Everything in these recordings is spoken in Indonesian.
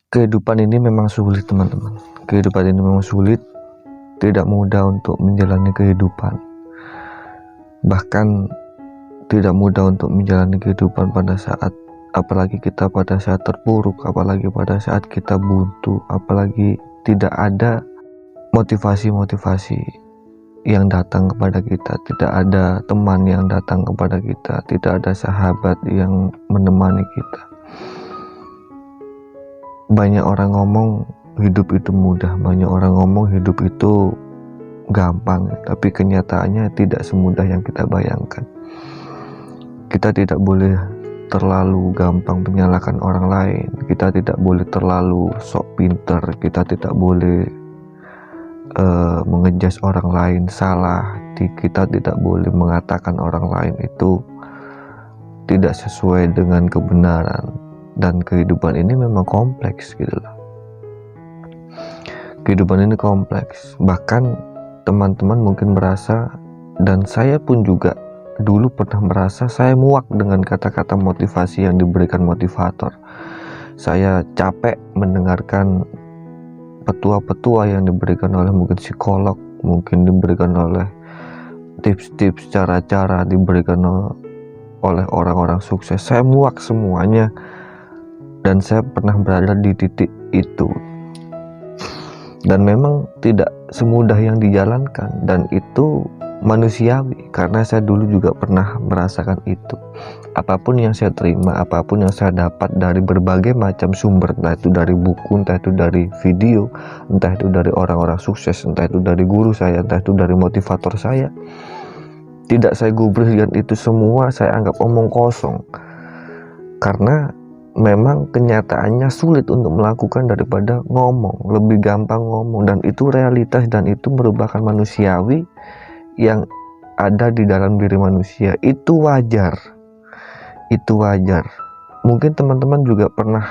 Kehidupan ini memang sulit, teman-teman. Kehidupan ini memang sulit, tidak mudah untuk menjalani kehidupan. Bahkan tidak mudah untuk menjalani kehidupan apalagi kita pada saat terpuruk, apalagi pada saat kita buntu, apalagi tidak ada motivasi-motivasi yang datang kepada kita, tidak ada teman yang datang kepada kita, tidak ada sahabat yang menemani kita. Banyak orang ngomong hidup itu mudah, banyak orang ngomong hidup itu gampang, tapi kenyataannya tidak semudah yang kita bayangkan. Kita tidak boleh terlalu gampang menyalahkan orang lain, kita tidak boleh terlalu sok pinter, kita tidak boleh mengejas orang lain salah, kita tidak boleh mengatakan orang lain itu tidak sesuai dengan kebenaran. Dan kehidupan ini memang kompleks gitu loh. Kehidupan ini kompleks. Bahkan teman-teman mungkin merasa, dan saya pun juga dulu pernah merasa saya muak dengan kata-kata motivasi yang diberikan motivator. Saya capek mendengarkan petua-petua yang diberikan oleh mungkin psikolog, mungkin diberikan oleh tips-tips, cara-cara diberikan oleh orang-orang sukses. Saya muak semuanya. Dan saya pernah berada di titik itu, dan memang tidak semudah yang dijalankan, dan itu manusiawi karena saya dulu juga pernah merasakan itu. Apapun yang saya terima, apapun yang saya dapat dari berbagai macam sumber, entah itu dari buku, entah itu dari video, entah itu dari orang-orang sukses, entah itu dari guru saya, entah itu dari motivator saya, tidak saya gubris, dan itu semua saya anggap omong kosong karena memang kenyataannya sulit untuk melakukan daripada ngomong. Lebih gampang ngomong, dan itu realitas, dan itu merupakan manusiawi yang ada di dalam diri manusia. Itu wajar. Itu wajar. Mungkin teman-teman juga pernah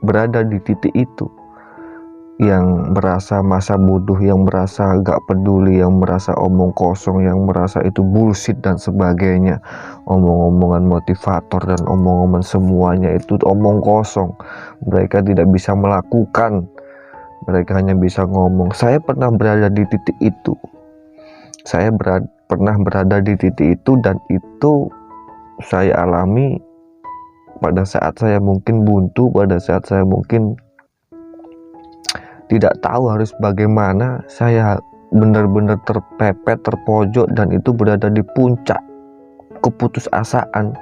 berada di titik itu, yang merasa masa bodoh, yang merasa gak peduli, yang merasa omong kosong, yang merasa itu bullshit dan sebagainya. Omong-omongan motivator dan omong-omongan semuanya itu omong kosong. Mereka tidak bisa melakukan, mereka hanya bisa ngomong. Saya pernah berada di titik itu. Pernah berada di titik itu, dan itu saya alami pada saat saya mungkin buntu, pada saat saya mungkin tidak tahu harus bagaimana. Saya benar-benar terpepet, terpojok, dan itu berada di puncak keputusasaan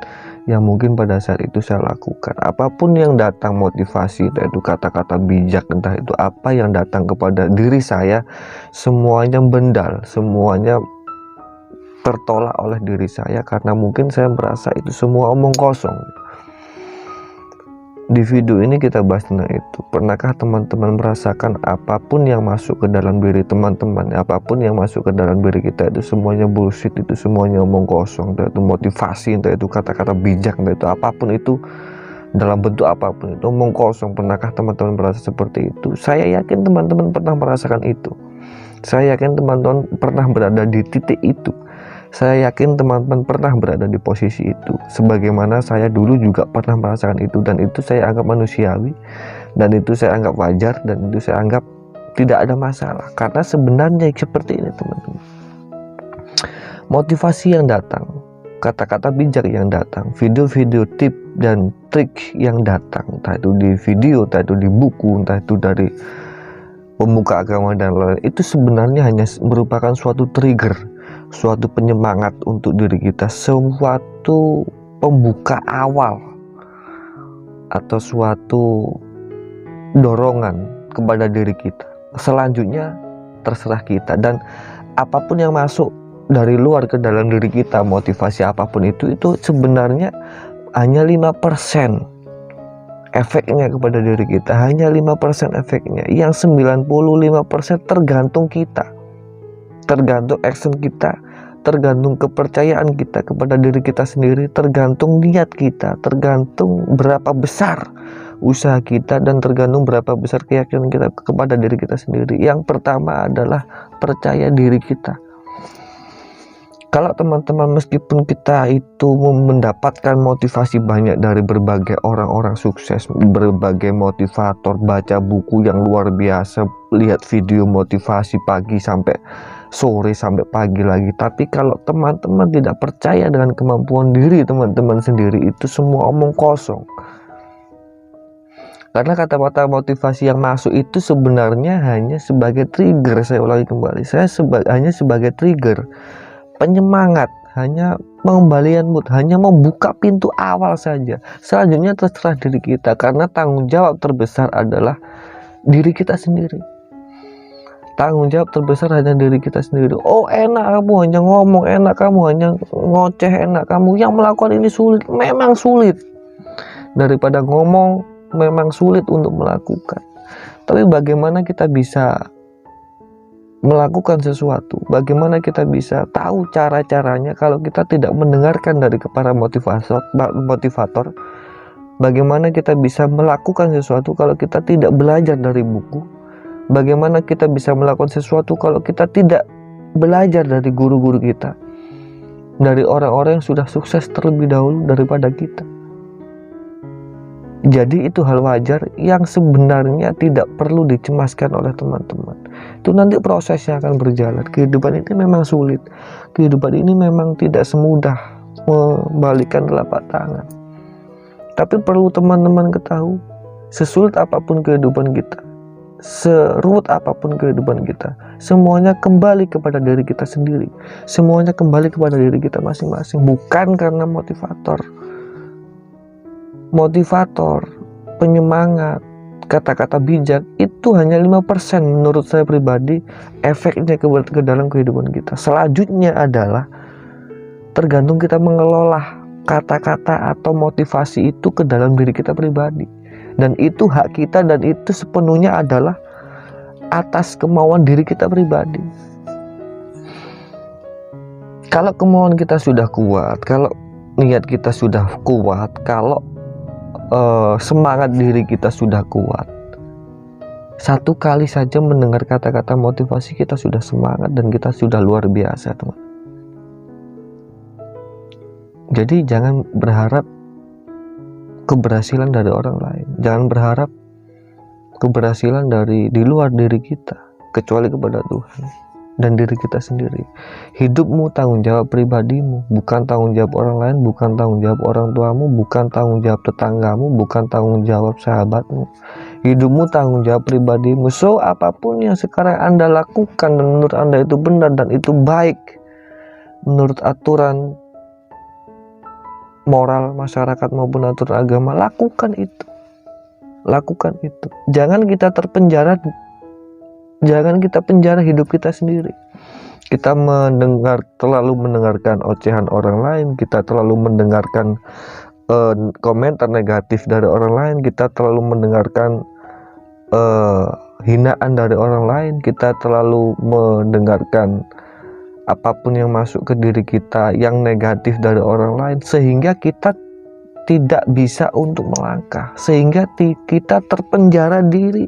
yang mungkin pada saat itu saya lakukan. Apapun yang datang motivasi, entah itu kata-kata bijak, entah itu apa yang datang kepada diri saya, semuanya bendal, semuanya tertolak oleh diri saya karena mungkin saya merasa itu semua omong kosong. Di video ini kita bahas tentang itu. Pernahkah teman-teman merasakan apapun yang masuk ke dalam diri teman-teman, apapun yang masuk ke dalam diri kita itu semuanya bullshit, itu semuanya omong kosong, entah itu motivasi, entah itu kata-kata bijak, entah itu apapun itu, dalam bentuk apapun itu omong kosong. Pernahkah teman-teman merasa seperti itu? Saya yakin teman-teman pernah merasakan itu. Saya yakin teman-teman pernah berada di titik itu. Saya yakin teman-teman pernah berada di posisi itu, sebagaimana saya dulu juga pernah merasakan itu, dan itu saya anggap manusiawi, dan itu saya anggap wajar, dan itu saya anggap tidak ada masalah. Karena sebenarnya seperti ini, teman-teman. Motivasi yang datang, kata-kata bijak yang datang, video-video tip dan trik yang datang, entah itu di video, entah itu di buku, entah itu dari pemuka agama dan lain-lain, itu sebenarnya hanya merupakan suatu trigger, suatu penyemangat untuk diri kita, suatu pembuka awal atau suatu dorongan kepada diri kita. Selanjutnya terserah kita, dan apapun yang masuk dari luar ke dalam diri kita, motivasi apapun itu sebenarnya hanya 5% efeknya kepada diri kita, hanya 5% efeknya. Yang 95% tergantung kita, tergantung action kita, tergantung kepercayaan kita kepada diri kita sendiri, tergantung niat kita, tergantung berapa besar usaha kita, dan tergantung berapa besar keyakinan kita kepada diri kita sendiri. Yang pertama adalah percaya diri kita. Kalau teman-teman, meskipun kita itu mendapatkan motivasi banyak dari berbagai orang-orang sukses, berbagai motivator, baca buku yang luar biasa, lihat video motivasi pagi sampai sore sampai pagi lagi, tapi kalau teman-teman tidak percaya dengan kemampuan diri teman-teman sendiri, itu semua omong kosong. Karena kata-kata motivasi yang masuk itu sebenarnya hanya sebagai trigger. Saya ulangi kembali, hanya sebagai trigger, penyemangat, hanya pengembalian mood, hanya membuka pintu awal saja. Selanjutnya terserah diri kita, karena tanggung jawab terbesar adalah diri kita sendiri. Tanggung jawab terbesar hanya diri kita sendiri. Oh, enak kamu hanya ngomong, enak kamu hanya ngoceh, enak kamu yang melakukan ini sulit. Memang sulit. Daripada ngomong, memang sulit untuk melakukan. Tapi bagaimana kita bisa melakukan sesuatu, bagaimana kita bisa tahu cara-caranya kalau kita tidak mendengarkan dari para motivator, bagaimana kita bisa melakukan sesuatu kalau kita tidak belajar dari buku, bagaimana kita bisa melakukan sesuatu kalau kita tidak belajar dari guru-guru kita, dari orang-orang yang sudah sukses terlebih dahulu daripada kita. Jadi itu hal wajar yang sebenarnya tidak perlu dicemaskan oleh teman-teman. Itu nanti prosesnya akan berjalan. Kehidupan ini memang sulit. Kehidupan ini memang tidak semudah membalikkan telapak tangan. Tapi perlu teman-teman ketahui, sesulit apapun kehidupan kita, seruut apapun kehidupan kita, semuanya kembali kepada diri kita sendiri. Semuanya kembali kepada diri kita masing-masing, bukan karena motivator, penyemangat, kata-kata bijak itu hanya 5% menurut saya pribadi efeknya ke dalam kehidupan kita. Selanjutnya adalah tergantung kita mengelola kata-kata atau motivasi itu ke dalam diri kita pribadi. Dan itu hak kita, dan itu sepenuhnya adalah atas kemauan diri kita pribadi. Kalau kemauan kita sudah kuat, kalau niat kita sudah kuat, kalau semangat diri kita sudah kuat, satu kali saja mendengar kata-kata motivasi kita sudah semangat dan kita sudah luar biasa, teman. Jadi jangan berharap keberhasilan dari orang lain, jangan berharap keberhasilan dari di luar diri kita, kecuali kepada Tuhan dan diri kita sendiri. Hidupmu tanggung jawab pribadimu, bukan tanggung jawab orang lain, bukan tanggung jawab orang tuamu, bukan tanggung jawab tetanggamu, bukan tanggung jawab sahabatmu. Hidupmu tanggung jawab pribadimu. So apapun yang sekarang Anda lakukan dan menurut Anda itu benar dan itu baik menurut aturan moral masyarakat maupun aturan agama, lakukan itu. Lakukan itu. Jangan kita penjara hidup kita sendiri. Kita terlalu mendengarkan ocehan orang lain, kita terlalu mendengarkan komentar negatif dari orang lain, kita terlalu mendengarkan hinaan dari orang lain, kita terlalu mendengarkan apapun yang masuk ke diri kita yang negatif dari orang lain, sehingga kita tidak bisa untuk melangkah, sehingga kita terpenjara diri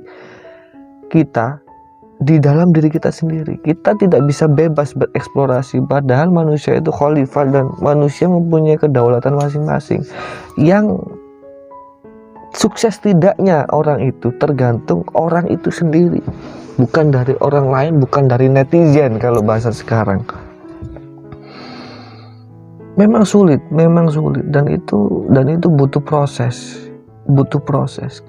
kita di dalam diri kita sendiri. Kita tidak bisa bebas bereksplorasi, padahal manusia itu khalifah dan manusia mempunyai kedaulatan masing-masing. Yang sukses tidaknya orang itu tergantung orang itu sendiri, bukan dari orang lain, bukan dari netizen kalau bahasa sekarang. Memang sulit dan itu butuh proses.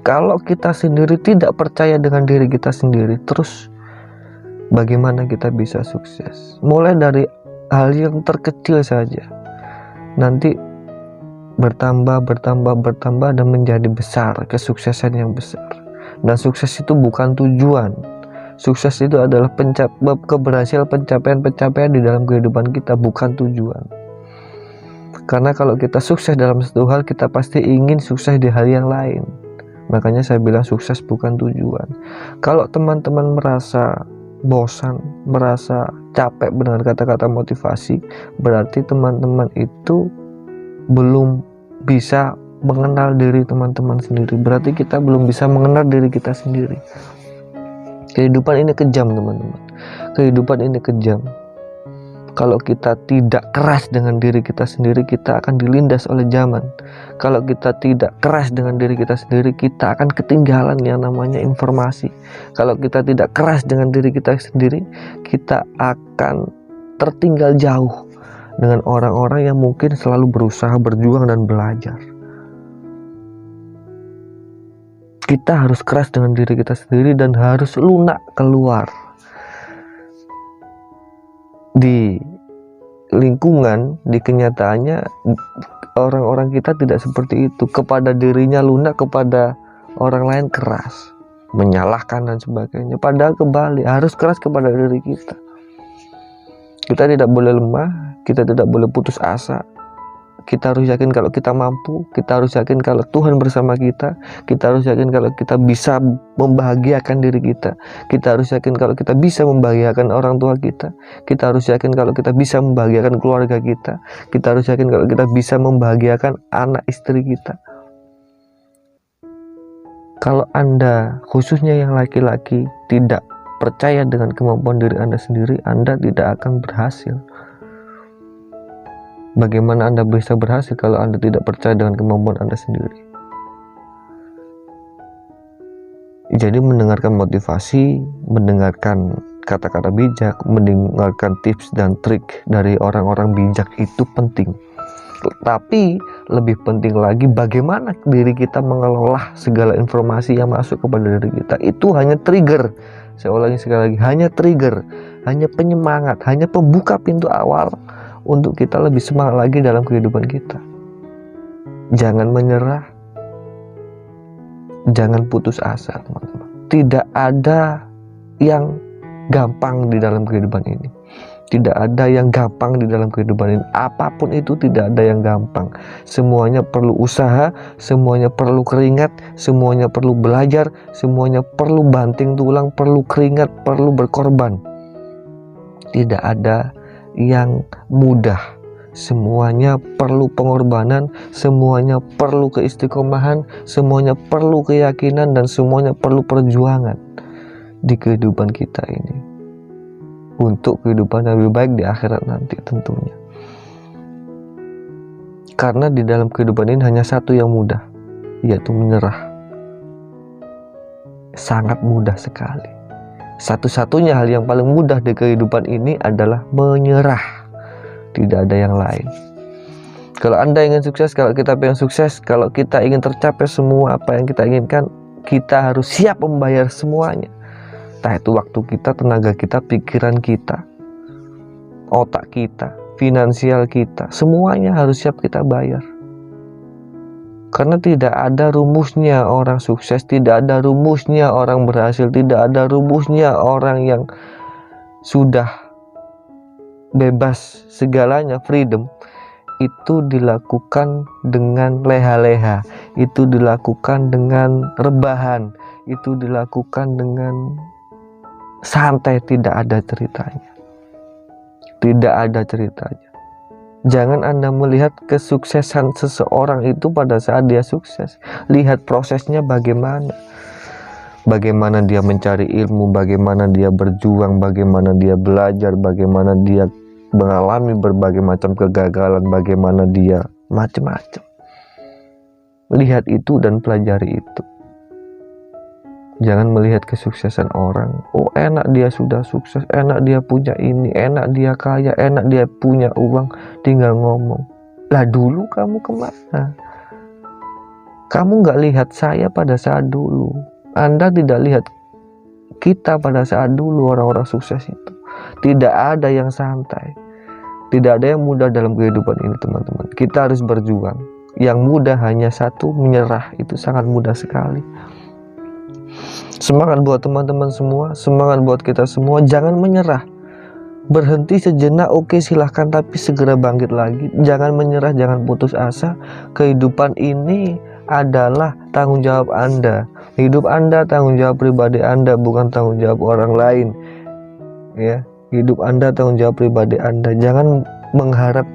Kalau kita sendiri tidak percaya dengan diri kita sendiri, terus bagaimana kita bisa sukses? Mulai dari hal yang terkecil saja, nanti bertambah dan menjadi besar, kesuksesan yang besar. Dan sukses itu bukan tujuan. Sukses itu adalah keberhasilan pencapaian di dalam kehidupan kita, bukan tujuan. Karena kalau kita sukses dalam satu hal, kita pasti ingin sukses di hal yang lain. Makanya saya bilang sukses bukan tujuan. Kalau teman-teman merasa bosan, merasa capek mendengar kata-kata motivasi, berarti teman-teman itu belum bisa mengenal diri teman-teman sendiri. Berarti kita belum bisa mengenal diri kita sendiri. Kehidupan ini kejam, teman-teman. Kehidupan ini kejam. Kalau kita tidak keras dengan diri kita sendiri, kita akan dilindas oleh zaman. Kalau kita tidak keras dengan diri kita sendiri, kita akan ketinggalan yang namanya informasi. Kalau kita tidak keras dengan diri kita sendiri, kita akan tertinggal jauh dengan orang-orang yang mungkin selalu berusaha berjuang dan belajar. Kita harus keras dengan diri kita sendiri dan harus lunak keluar. Di lingkungan, di kenyataannya orang-orang kita tidak seperti itu. Kepada dirinya lunak, kepada orang lain keras, menyalahkan dan sebagainya. Padahal kembali harus keras kepada diri kita. Kita tidak boleh lemah, kita tidak boleh putus asa. Kita harus yakin kalau kita mampu, kita harus yakin kalau Tuhan bersama kita harus yakin kalau kita bisa membahagiakan diri kita harus yakin kalau kita bisa membahagiakan orang tua kita harus yakin kalau kita bisa membahagiakan keluarga kita harus yakin kalau kita bisa membahagiakan anak istri kita. Kalau Anda, khususnya yang laki-laki, tidak percaya dengan kemampuan diri Anda sendiri, Anda tidak akan berhasil. Bagaimana Anda bisa berhasil kalau Anda tidak percaya dengan kemampuan Anda sendiri? Jadi mendengarkan motivasi, mendengarkan kata-kata bijak, mendengarkan tips dan trik dari orang-orang bijak itu penting. Tapi lebih penting lagi bagaimana diri kita mengelola segala informasi yang masuk kepada diri kita. Itu hanya trigger. Saya ulangi sekali lagi, hanya trigger, hanya penyemangat, hanya pembuka pintu awal untuk kita lebih semangat lagi dalam kehidupan kita. Jangan menyerah, jangan putus asa, teman-teman. Tidak ada yang gampang di dalam kehidupan ini. Tidak ada yang gampang di dalam kehidupan ini. Apapun itu tidak ada yang gampang. Semuanya perlu usaha, semuanya perlu keringat, semuanya perlu belajar, semuanya perlu banting tulang, perlu keringat, perlu berkorban. Tidak ada yang mudah. Semuanya perlu pengorbanan, semuanya perlu keistiqomahan, semuanya perlu keyakinan, dan semuanya perlu perjuangan di kehidupan kita ini untuk kehidupan yang lebih baik di akhirat nanti tentunya. Karena di dalam kehidupan ini hanya satu yang mudah, yaitu menyerah. Sangat mudah sekali. Satu-satunya hal yang paling mudah di kehidupan ini adalah menyerah. Tidak ada yang lain. Kalau Anda ingin sukses, kalau kita pengen sukses, kalau kita ingin tercapai semua apa yang kita inginkan, kita harus siap membayar semuanya. Entah itu waktu kita, tenaga kita, pikiran kita, otak kita, finansial kita, semuanya harus siap kita bayar. Karena tidak ada rumusnya orang sukses, tidak ada rumusnya orang berhasil, tidak ada rumusnya orang yang sudah bebas segalanya, freedom. Itu dilakukan dengan leha-leha, itu dilakukan dengan rebahan, itu dilakukan dengan santai, tidak ada ceritanya. Tidak ada ceritanya. Jangan Anda melihat kesuksesan seseorang itu pada saat dia sukses. Lihat prosesnya bagaimana. Bagaimana dia mencari ilmu, bagaimana dia berjuang, bagaimana dia belajar, bagaimana dia mengalami berbagai macam kegagalan, bagaimana dia macam-macam. Lihat itu dan pelajari itu. Jangan melihat kesuksesan orang. Oh, enak dia sudah sukses, enak dia punya ini, enak dia kaya, enak dia punya uang, tinggal ngomong. Lah dulu kamu kemana? Kamu gak lihat saya pada saat dulu. Anda tidak lihat kita pada saat dulu, orang-orang sukses itu. Tidak ada yang santai. Tidak ada yang mudah dalam kehidupan ini, teman-teman. Kita harus berjuang. Yang mudah hanya satu, menyerah. Itu sangat mudah sekali. Semangat buat teman-teman semua, semangat buat kita semua, jangan menyerah. Berhenti sejenak, oke, silahkan, tapi segera bangkit lagi. Jangan menyerah, jangan putus asa. Kehidupan ini adalah tanggung jawab Anda. Hidup Anda tanggung jawab pribadi Anda, bukan tanggung jawab orang lain. Ya, hidup Anda tanggung jawab pribadi Anda. Jangan mengharap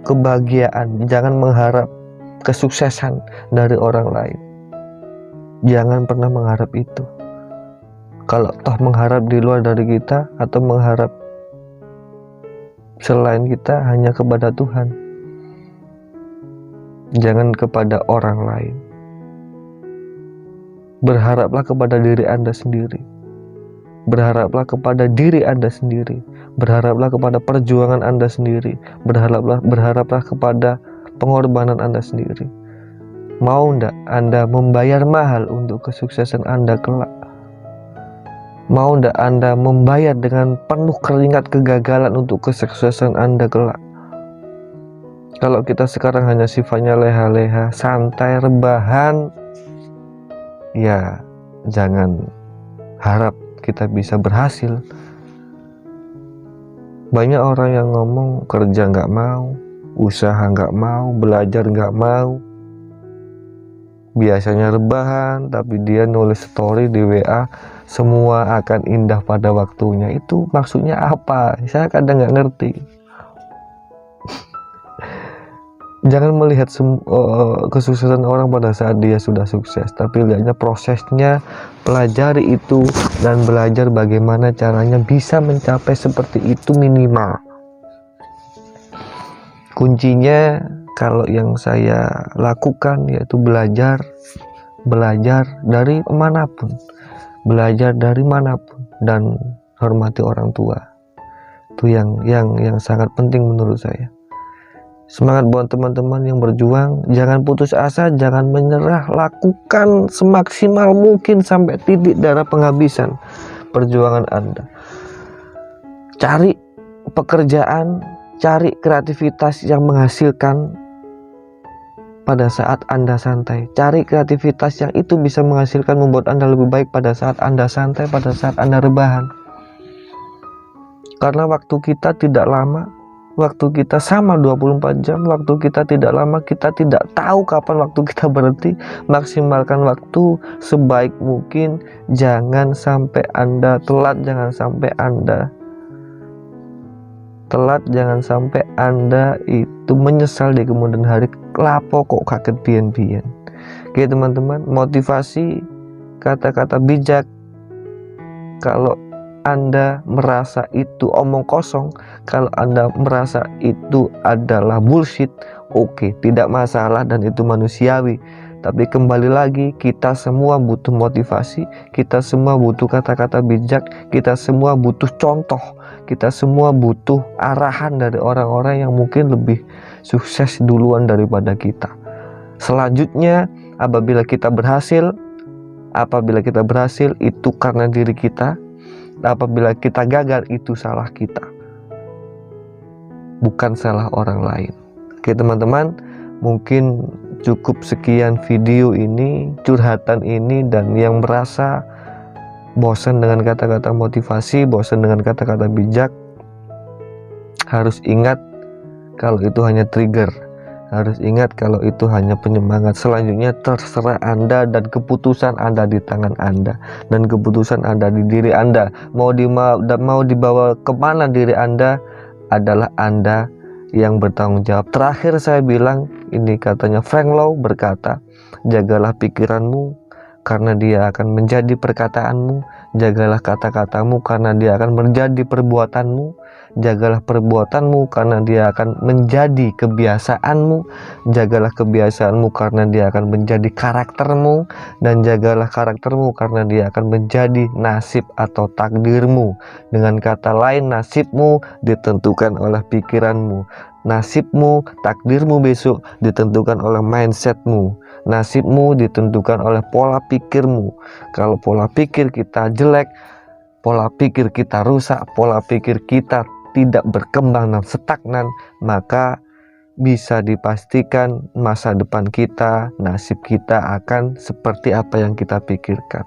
kebahagiaan, jangan mengharap kesuksesan dari orang lain. Jangan pernah mengharap itu. Kalau toh mengharap di luar dari kita, atau mengharap selain kita hanya kepada Tuhan. Jangan kepada orang lain. Berharaplah kepada diri Anda sendiri. Berharaplah kepada diri Anda sendiri. Berharaplah kepada perjuangan Anda sendiri. Berharaplah kepada pengorbanan Anda sendiri. Mau ndak Anda membayar mahal untuk kesuksesan Anda kelak? Mau ndak Anda membayar dengan penuh keringat kegagalan untuk kesuksesan Anda kelak? Kalau kita sekarang hanya sifatnya leha-leha, santai, rebahan, ya jangan harap kita bisa berhasil. Banyak orang yang ngomong kerja nggak mau, usaha nggak mau, belajar nggak mau. Biasanya rebahan, tapi dia nulis story di WA, semua akan indah pada waktunya. Itu maksudnya apa? Saya kadang nggak ngerti. Jangan melihat kesuksesan orang pada saat dia sudah sukses, tapi lihatnya prosesnya, pelajari itu, dan belajar bagaimana caranya bisa mencapai seperti itu minimal. Kuncinya kalau yang saya lakukan yaitu belajar dari manapun, dan hormati orang tua. Itu yang sangat penting menurut saya. Semangat buat teman-teman yang berjuang, jangan putus asa, jangan menyerah, lakukan semaksimal mungkin sampai titik darah penghabisan perjuangan Anda. Cari pekerjaan, cari kreativitas yang menghasilkan pada saat Anda santai. Cari kreativitas yang itu bisa menghasilkan, membuat Anda lebih baik pada saat Anda santai, pada saat Anda rebahan. Karena waktu kita tidak lama, waktu kita sama 24 jam, waktu kita tidak lama, kita tidak tahu kapan waktu kita berhenti. Maksimalkan waktu sebaik mungkin, jangan sampai Anda telat, jangan sampai Anda itu menyesal di kemudian hari. Lapo kok kaget biyen-biyen. Oke teman-teman, motivasi, kata-kata bijak. Kalau Anda merasa itu omong kosong, kalau Anda merasa itu adalah bullshit, oke, tidak masalah dan itu manusiawi. Tapi kembali lagi, kita semua butuh motivasi, kita semua butuh kata-kata bijak, kita semua butuh contoh, kita semua butuh arahan dari orang-orang yang mungkin lebih sukses duluan daripada kita. Selanjutnya, apabila kita berhasil itu karena diri kita. Apabila kita gagal, itu salah kita, bukan salah orang lain. Oke teman-teman, mungkin cukup sekian video ini, curhatan ini. Dan yang merasa bosan dengan kata-kata motivasi, bosan dengan kata-kata bijak, harus ingat kalau itu hanya trigger, harus ingat kalau itu hanya penyemangat. Selanjutnya terserah Anda, dan keputusan Anda di tangan Anda, dan keputusan Anda di diri Anda. Mau dibawa kemana diri Anda, adalah Anda yang bertanggung jawab. Terakhir saya bilang, ini katanya Frank Lowe berkata, jagalah pikiranmu karena dia akan menjadi perkataanmu. Jagalah kata-katamu karena dia akan menjadi perbuatanmu. Jagalah perbuatanmu karena dia akan menjadi kebiasaanmu. Jagalah kebiasaanmu karena dia akan menjadi karaktermu. Dan jagalah karaktermu karena dia akan menjadi nasib atau takdirmu. Dengan kata lain, nasibmu ditentukan oleh pikiranmu. Nasibmu, takdirmu besok ditentukan oleh mindsetmu. Nasibmu ditentukan oleh pola pikirmu. Kalau pola pikir kita jelek, pola pikir kita rusak, pola pikir kita tidak berkembang dan stagnan, maka bisa dipastikan masa depan kita, nasib kita akan seperti apa yang kita pikirkan.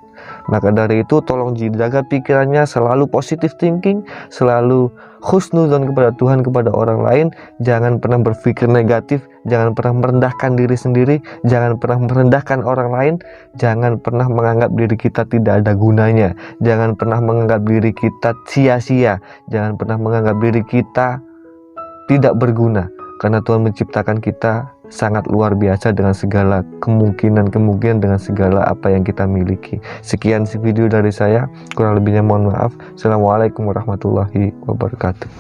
Maka dari itu tolong jaga pikirannya, selalu positive thinking, selalu husnuzon kepada Tuhan, kepada orang lain. Jangan pernah berpikir negatif, jangan pernah merendahkan diri sendiri, jangan pernah merendahkan orang lain, jangan pernah menganggap diri kita tidak ada gunanya, jangan pernah menganggap diri kita sia-sia, jangan pernah menganggap diri kita tidak berguna. Karena Tuhan menciptakan kita sangat luar biasa dengan segala kemungkinan, dengan segala apa yang kita miliki. Sekian video dari saya, kurang lebihnya mohon maaf. Assalamualaikum warahmatullahi wabarakatuh.